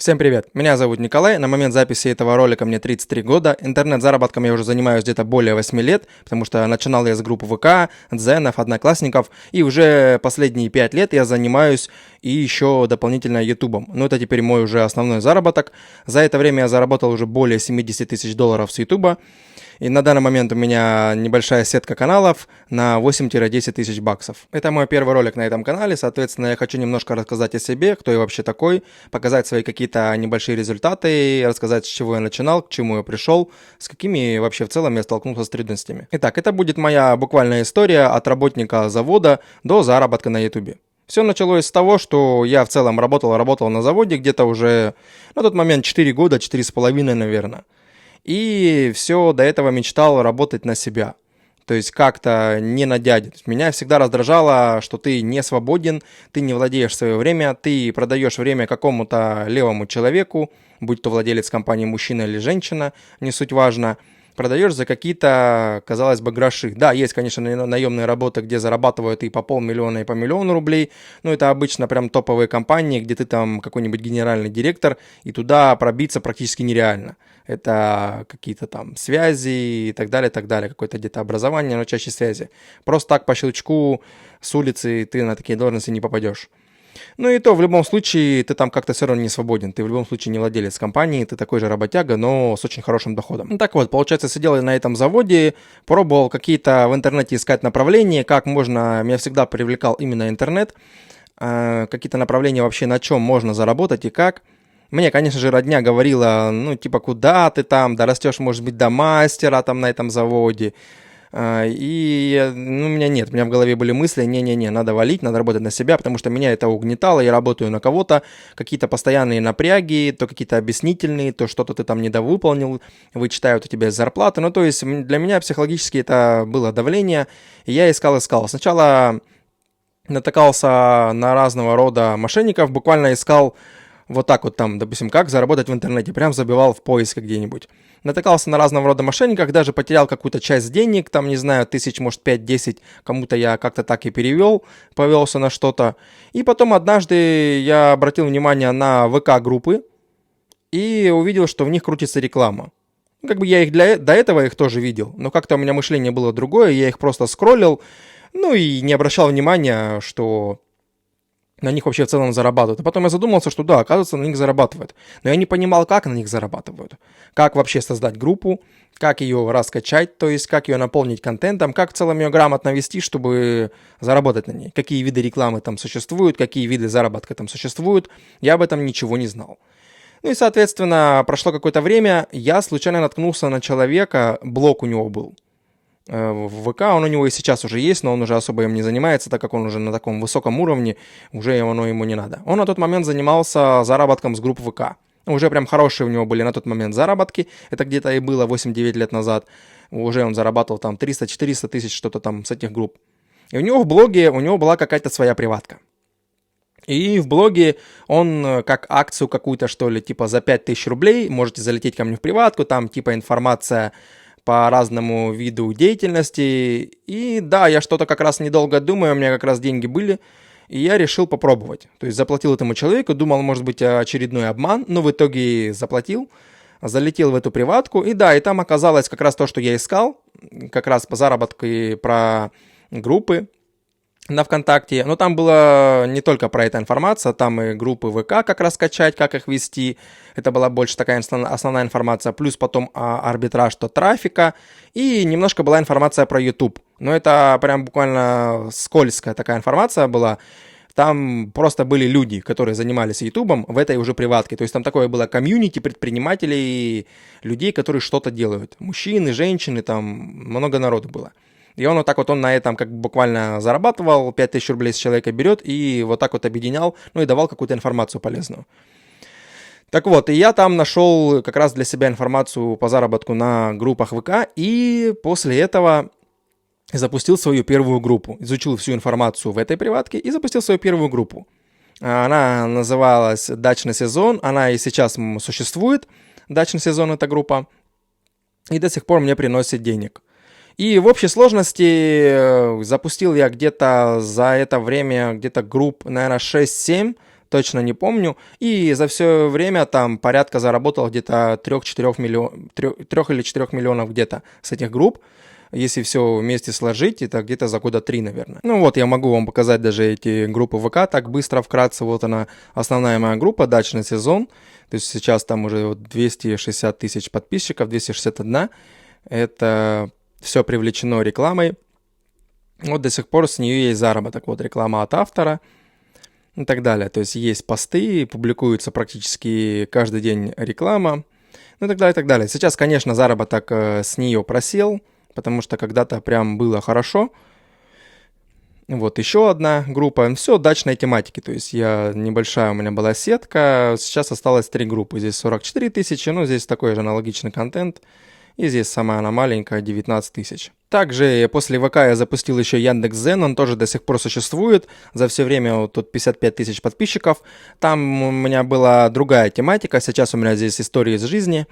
Всем привет, меня зовут Николай, на момент записи этого ролика мне 33 года, интернет-заработком я уже занимаюсь где-то более 8 лет, потому что начинал я с группы ВК, дзенов, одноклассников, и уже последние 5 лет я занимаюсь и еще дополнительно ютубом. Но это теперь мой уже основной заработок. За это время я заработал уже более 70 тысяч долларов с ютуба. И на данный момент у меня небольшая сетка каналов на 8-10 тысяч баксов. Это мой первый ролик на этом канале, соответственно, я хочу немножко рассказать о себе, кто я вообще такой, показать свои какие-то небольшие результаты, рассказать, с чего я начинал, к чему я пришел, с какими вообще в целом я столкнулся с трудностями. Итак, это будет моя буквальная история от работника завода до заработка на ютубе. Все началось с того, что я в целом работал на заводе где-то уже на тот момент 4 года, 4,5, наверное. И все до этого мечтал работать на себя. То есть как-то не на дядю. Меня всегда раздражало, что ты не свободен, ты не владеешь свое время, ты продаешь время какому-то левому человеку, будь то владелец компании мужчина или женщина, не суть важно. Продаешь за какие-то, казалось бы, гроши. Да, есть, конечно, наемные работы, где зарабатывают и по 500 000, и по 1 000 000 рублей, но это обычно прям топовые компании, где ты там какой-нибудь генеральный директор, и туда пробиться практически нереально. Это какие-то там связи и так далее, какое-то где-то образование, но чаще связи. Просто так по щелчку с улицы ты на такие должности не попадешь. Ну и то, в любом случае, ты там как-то все равно не свободен. Ты в любом случае не владелец компании, ты такой же работяга, но с очень хорошим доходом. Ну так вот, получается, сидел я на этом заводе, пробовал какие-то в интернете искать направления, как можно, меня всегда привлекал именно интернет, какие-то направления вообще, на чем можно заработать и как. Мне, конечно же, родня говорила, ну, типа, куда ты там, дорастешь, может быть, до мастера там на этом заводе. И ну, у меня нет, у меня в голове были мысли, не-не-не, надо валить, надо работать на себя, потому что меня это угнетало, я работаю на кого-то, какие-то постоянные напряги, то какие-то объяснительные, то что-то ты там недовыполнил, вычитают у тебя зарплаты, ну, то есть для меня психологически это было давление, и я искал. Сначала натыкался на разного рода мошенников, буквально искал вот так вот там, допустим, как заработать в интернете, прям забивал в поиске где-нибудь. Натыкался на разного рода мошенниках, даже потерял какую-то часть денег, там, не знаю, тысяч, может, 5-10, кому-то я как-то так и перевел, повелся на что-то. И потом однажды я обратил внимание на ВК-группы и увидел, что в них крутится реклама. Как бы я их до этого их тоже видел, но как-то у меня мышление было другое, я их просто скроллил, ну и не обращал внимания, что на них вообще в целом зарабатывают. А потом я задумался, что да, оказывается, на них зарабатывают. Но я не понимал, как на них зарабатывают. Как вообще создать группу, как ее раскачать, то есть как ее наполнить контентом, как в целом ее грамотно вести, чтобы заработать на ней. Какие виды рекламы там существуют, какие виды заработка там существуют. Я об этом ничего не знал. Ну и, соответственно, прошло какое-то время, я случайно наткнулся на человека, блог у него был. В ВК он у него и сейчас уже есть, но он уже особо им не занимается, так как он уже на таком высоком уровне, уже оно ему не надо. Он на тот момент занимался заработком с групп ВК. Уже прям хорошие у него были на тот момент заработки, это где-то и было 8-9 лет назад. Уже он зарабатывал там 300-400 тысяч, что-то там с этих групп. И у него в блоге, у него была какая-то своя приватка. И в блоге он как акцию какую-то, что ли, типа за 5000 рублей, можете залететь ко мне в приватку, там типа информация по разному виду деятельности. И да, я что-то как раз недолго думаю, у меня как раз деньги были, и я решил попробовать. То есть заплатил этому человеку, думал, может быть, очередной обман, но в итоге заплатил, залетел в эту приватку, и да, и там оказалось как раз то, что я искал, как раз по заработку и про группы на ВКонтакте, но там было не только про эту информацию, там и группы ВК, как раскачать, как их вести, это была больше такая основная информация, плюс потом арбитраж то трафика, и немножко была информация про YouTube, но это прям буквально скользкая такая информация была, там просто были люди, которые занимались ютубом в этой уже приватке, то есть там такое было комьюнити предпринимателей, людей, которые что-то делают, мужчины, женщины, там много народу было. И он вот так вот, он на этом как бы буквально зарабатывал, 5000 рублей с человека берет и вот так вот объединял, ну и давал какую-то информацию полезную. Так вот, и я там нашел как раз для себя информацию по заработку на группах ВК, и после этого запустил свою первую группу. Изучил всю информацию в этой приватке и запустил свою первую группу. Она называлась «Дачный сезон», она и сейчас существует, «Дачный сезон» эта группа, и до сих пор мне приносит денег. И в общей сложности запустил я где-то за это время где-то групп, наверное, 6-7, точно не помню. И за все время там порядка заработал где-то 3 или 4 миллионов где-то с этих групп. Если все вместе сложить, это где-то за года 3, наверное. Ну вот, я могу вам показать даже эти группы ВК так быстро, вкратце. Вот она, основная моя группа, дачный сезон. То есть сейчас там уже 260 тысяч подписчиков, 261. Это все привлечено рекламой. Вот до сих пор с нее есть заработок. Вот реклама от автора и так далее. То есть есть посты, публикуется практически каждый день реклама. Ну и так далее, и так далее. Сейчас, конечно, заработок с нее просел, потому что когда-то прям было хорошо. Вот еще одна группа. Все дачной тематики. То есть небольшая у меня была сетка. Сейчас осталось 3 группы. Здесь 44 тысячи. Ну, здесь такой же аналогичный контент. И здесь самая она маленькая, 19 тысяч. Также после ВК я запустил еще Яндекс.Дзен. Он тоже до сих пор существует. За все время вот тут 55 тысяч подписчиков. Там у меня была другая тематика. Сейчас у меня здесь истории из жизни.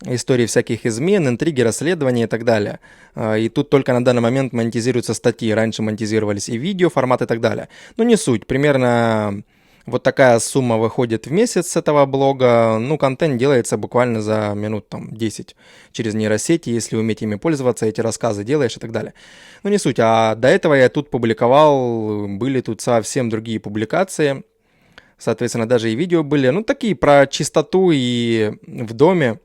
Истории всяких измен, интриги, расследований и так далее. И тут только на данный момент монетизируются статьи. Раньше монетизировались и видео, формат и так далее. Но не суть. Примерно вот такая сумма выходит в месяц с этого блога. Ну, контент делается буквально за минут 10 через нейросети, если уметь ими пользоваться, эти рассказы делаешь и так далее. Ну, не суть. А до этого я тут публиковал, были тут совсем другие публикации. Соответственно, даже и видео были. Ну, такие про чистоту и в доме.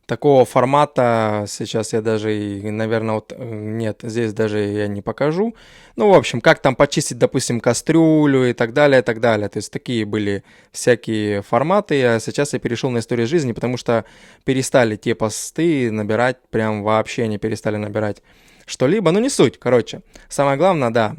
Такого формата сейчас я даже, наверное, нет, здесь даже я не покажу. Ну, в общем, как там почистить, допустим, кастрюлю и так далее, и так далее. То есть такие были всякие форматы. А сейчас я перешел на историю жизни, потому что перестали те посты набирать, прям вообще не перестали набирать что-либо. Ну, не суть, короче. Самое главное, да.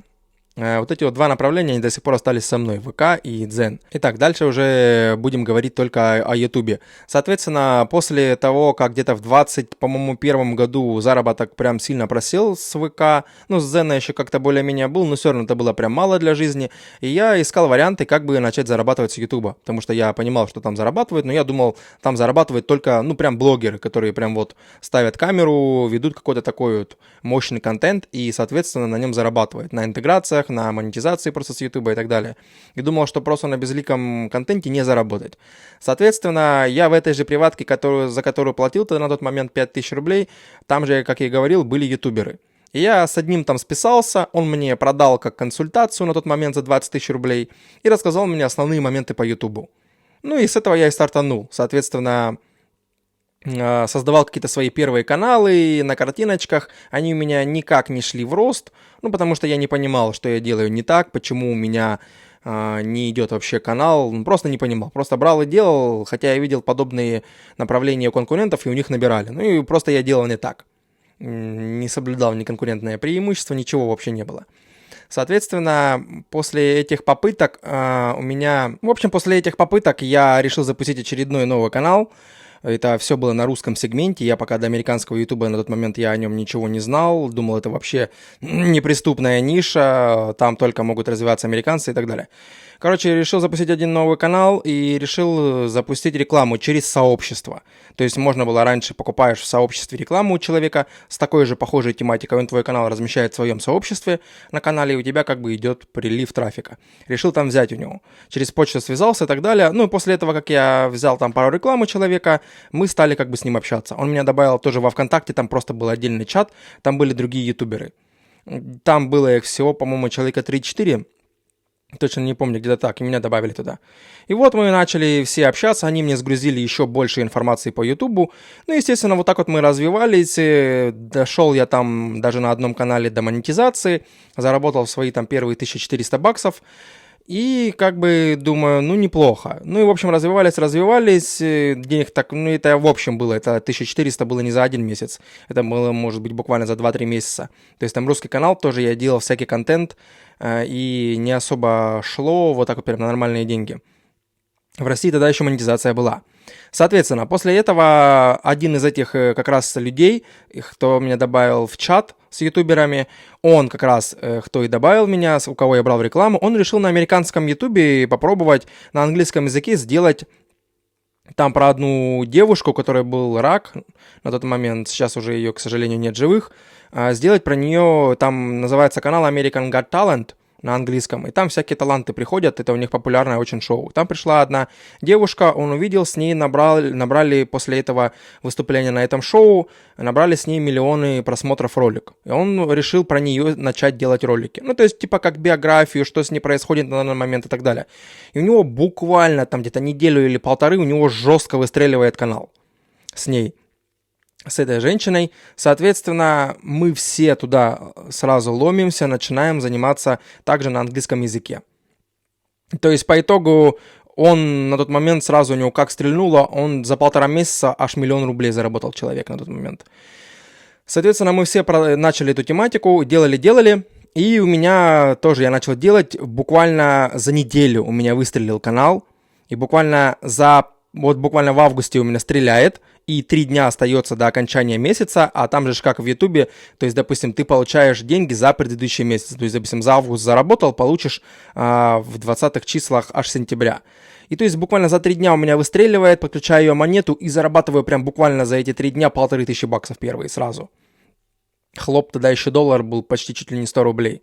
Вот эти вот 2 направления, они до сих пор остались со мной, ВК и Дзен. Итак, дальше уже будем говорить только о Ютубе. Соответственно, после того, как где-то в 21 году заработок прям сильно просел с ВК, ну, с Дзена еще как-то более-менее был, но все равно это было прям мало для жизни, и я искал варианты, как бы начать зарабатывать с Ютуба, потому что я понимал, что там зарабатывают, но я думал, там зарабатывают только, ну, прям блогеры, которые прям вот ставят камеру, ведут какой-то такой вот мощный контент и, соответственно, на нем зарабатывают, на интеграциях, на монетизации просто с Ютуба и так далее. И думал, что просто на безликом контенте не заработать. Соответственно, я в этой же приватке, за которую платил на тот момент 5000 рублей, там же, как я и говорил, были ютуберы. И я с одним там списался, он мне продал как консультацию на тот момент за 20 тысяч рублей и рассказал мне основные моменты по Ютубу. Ну и с этого я и стартанул. Соответственно, создавал какие-то свои первые каналы на картиночках, они у меня никак не шли в рост, ну, потому что я не понимал, что я делаю не так, почему у меня не идет вообще канал, просто не понимал, просто брал и делал, хотя я видел подобные направления у конкурентов, и у них набирали, ну, и просто я делал не так, не соблюдал ни конкурентное преимущество, ничего вообще не было. Соответственно, после этих попыток после этих попыток я решил запустить очередной новый канал. Это все было на русском сегменте. Я пока до американского ютуба на тот момент я о нем ничего не знал. Думал, это вообще неприступная ниша. Там только могут развиваться американцы и так далее. Короче, решил запустить один новый канал и решил запустить рекламу через сообщество. То есть можно было раньше покупаешь в сообществе рекламу у человека с такой же похожей тематикой, он твой канал размещает в своем сообществе на канале, и у тебя как бы идет прилив трафика. Решил там взять у него. Через почту связался и так далее. Ну и после этого, как я взял там пару рекламу у человека, мы стали как бы с ним общаться. Он меня добавил тоже во ВКонтакте, там просто был отдельный чат, там были другие ютуберы. Там было их всего, по-моему, человека 3-4. Точно не помню, где-то так, и меня добавили туда. И вот мы начали все общаться, они мне сгрузили еще больше информации по Ютубу. Ну, естественно, вот так вот мы развивались, дошел я там даже на одном канале до монетизации, заработал свои там первые 1400 баксов. И как бы думаю, ну неплохо. Ну и в общем развивались, денег так, ну это в общем было, это 1400 было не за один месяц, это было может быть буквально за 2-3 месяца. То есть там русский канал тоже я делал всякий контент и не особо шло вот так вот прям на нормальные деньги. В России тогда еще монетизация была. Соответственно, после этого один из этих как раз людей, кто меня добавил в чат с ютуберами, он как раз, кто и добавил меня, у кого я брал рекламу, он решил на американском ютубе попробовать на английском языке сделать там про одну девушку, у которой был рак на тот момент, сейчас уже ее, к сожалению, нет живых, сделать про нее, там называется канал American Got Talent, на английском, и там всякие таланты приходят, это у них популярное очень шоу. Там пришла одна девушка, он увидел, с ней набрали после этого выступления на этом шоу, набрали с ней миллионы просмотров ролик. И он решил про нее начать делать ролики. Ну, то есть, типа, как биографию, что с ней происходит на данный момент и так далее. И у него буквально там где-то неделю или полторы у него жестко выстреливает канал с ней, с этой женщиной. Соответственно, мы все туда сразу ломимся, начинаем заниматься также на английском языке. То есть по итогу он на тот момент сразу у него как стрельнуло, он за 1,5 месяца аж 1 000 000 рублей заработал человек на тот момент. Соответственно, мы все начали эту тематику, делали, и у меня тоже я начал делать, буквально за неделю у меня выстрелил канал, и буквально в августе у меня стреляет, и 3 дня остается до окончания месяца, а там же как в Ютубе, то есть, допустим, ты получаешь деньги за предыдущий месяц, то есть, допустим, за август заработал, получишь в 20-х числах аж сентября. И то есть буквально за 3 дня у меня выстреливает, подключаю ее монету и зарабатываю прям буквально за эти 3 дня 1500 баксов первые сразу. Хлоп, тогда еще доллар был почти чуть ли не 100 рублей.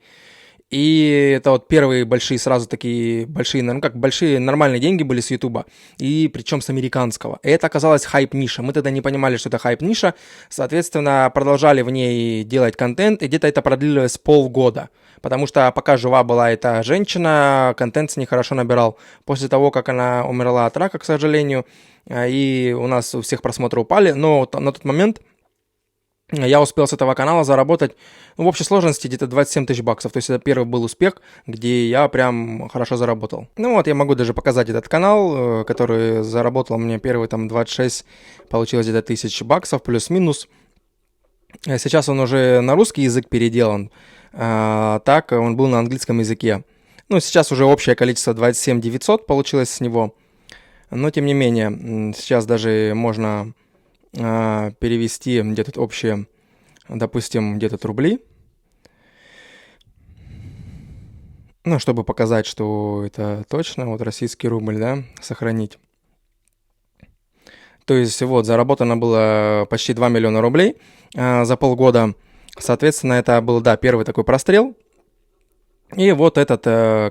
И это вот первые большие, сразу такие большие, ну как большие нормальные деньги были с Ютуба, и причем с американского. И это оказалось хайп-ниша. Мы тогда не понимали, что это хайп-ниша, соответственно, продолжали в ней делать контент, и где-то это продлилось полгода. Потому что пока жива была эта женщина, контент с ней хорошо набирал. После того, как она умерла от рака, к сожалению, и у нас у всех просмотры упали, но на тот момент я успел с этого канала заработать, в общей сложности где-то 27 000 баксов. То есть это первый был успех, где я прям хорошо заработал. Ну вот, я могу даже показать этот канал, который заработал мне первый там 26, получилось где-то 1000 баксов, плюс-минус. Сейчас он уже на русский язык переделан, так он был на английском языке. Ну, сейчас уже общее количество 27 900 получилось с него. Но, тем не менее, сейчас даже можно перевести, где тут общие, допустим, где тут рубли. Ну, чтобы показать, что это точно, вот российский рубль, да, сохранить. То есть вот, заработано было почти 2 миллиона рублей за полгода. Соответственно, это был, да, первый такой прострел. И вот этот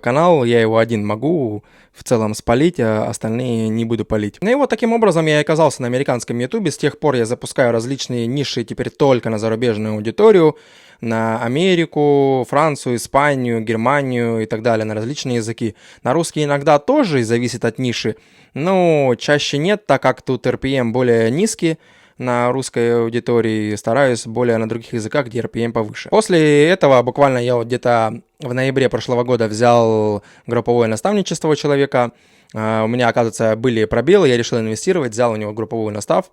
канал, я его один могу в целом спалить, а остальные не буду палить. Ну и вот таким образом я и оказался на американском ютубе. С тех пор я запускаю различные ниши теперь только на зарубежную аудиторию, на Америку, Францию, Испанию, Германию и так далее, на различные языки. На русский иногда тоже зависит от ниши, но чаще нет, так как тут RPM более низкий. На русской аудитории стараюсь более на других языках, где RPM повыше. После этого буквально я вот где-то в ноябре прошлого года взял групповое наставничество у человека. У меня, оказывается, были пробелы, я решил инвестировать, взял у него групповой настав.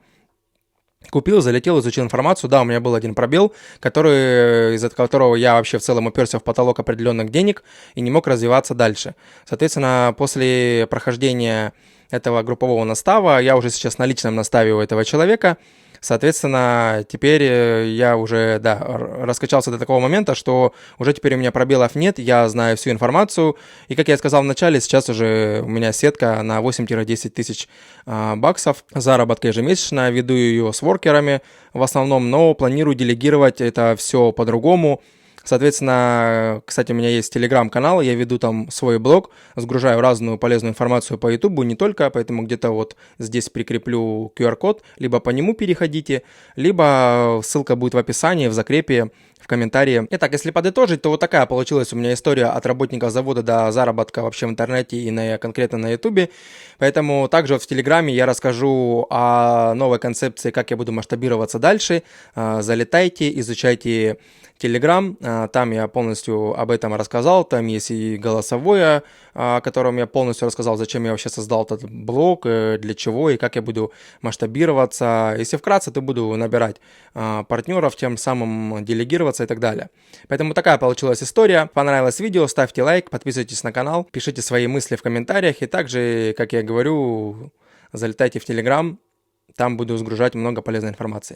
Купил, залетел, изучил информацию. Да, у меня был один пробел, из-за которого я вообще в целом уперся в потолок определенных денег и не мог развиваться дальше. Соответственно, после прохождения этого группового настава я уже сейчас на личном наставе у этого человека. Соответственно, теперь я уже, да, раскачался до такого момента, что уже теперь у меня пробелов нет, я знаю всю информацию. И, как я сказал в начале, сейчас уже у меня сетка на 8-10 тысяч баксов заработка ежемесячно. Веду ее с воркерами в основном, но планирую делегировать это все по-другому. Соответственно, кстати, у меня есть телеграм-канал, я веду там свой блог, сгружаю разную полезную информацию по ютубу, не только, поэтому где-то вот здесь прикреплю QR-код, либо по нему переходите, либо ссылка будет в описании, в закрепе, в комментарии. Итак, если подытожить, то вот такая получилась у меня история от работника завода до заработка вообще в интернете и конкретно на ютубе. Поэтому также в телеграме я расскажу о новой концепции, как я буду масштабироваться дальше. Залетайте, изучайте Telegram, там я полностью об этом рассказал, там есть и голосовое, о котором я полностью рассказал, зачем я вообще создал этот блог, для чего и как я буду масштабироваться. Если вкратце, то буду набирать партнеров, тем самым делегироваться и так далее. Поэтому такая получилась история. Понравилось видео, ставьте лайк, подписывайтесь на канал, пишите свои мысли в комментариях и также, как я говорю, залетайте в Telegram, там буду сгружать много полезной информации.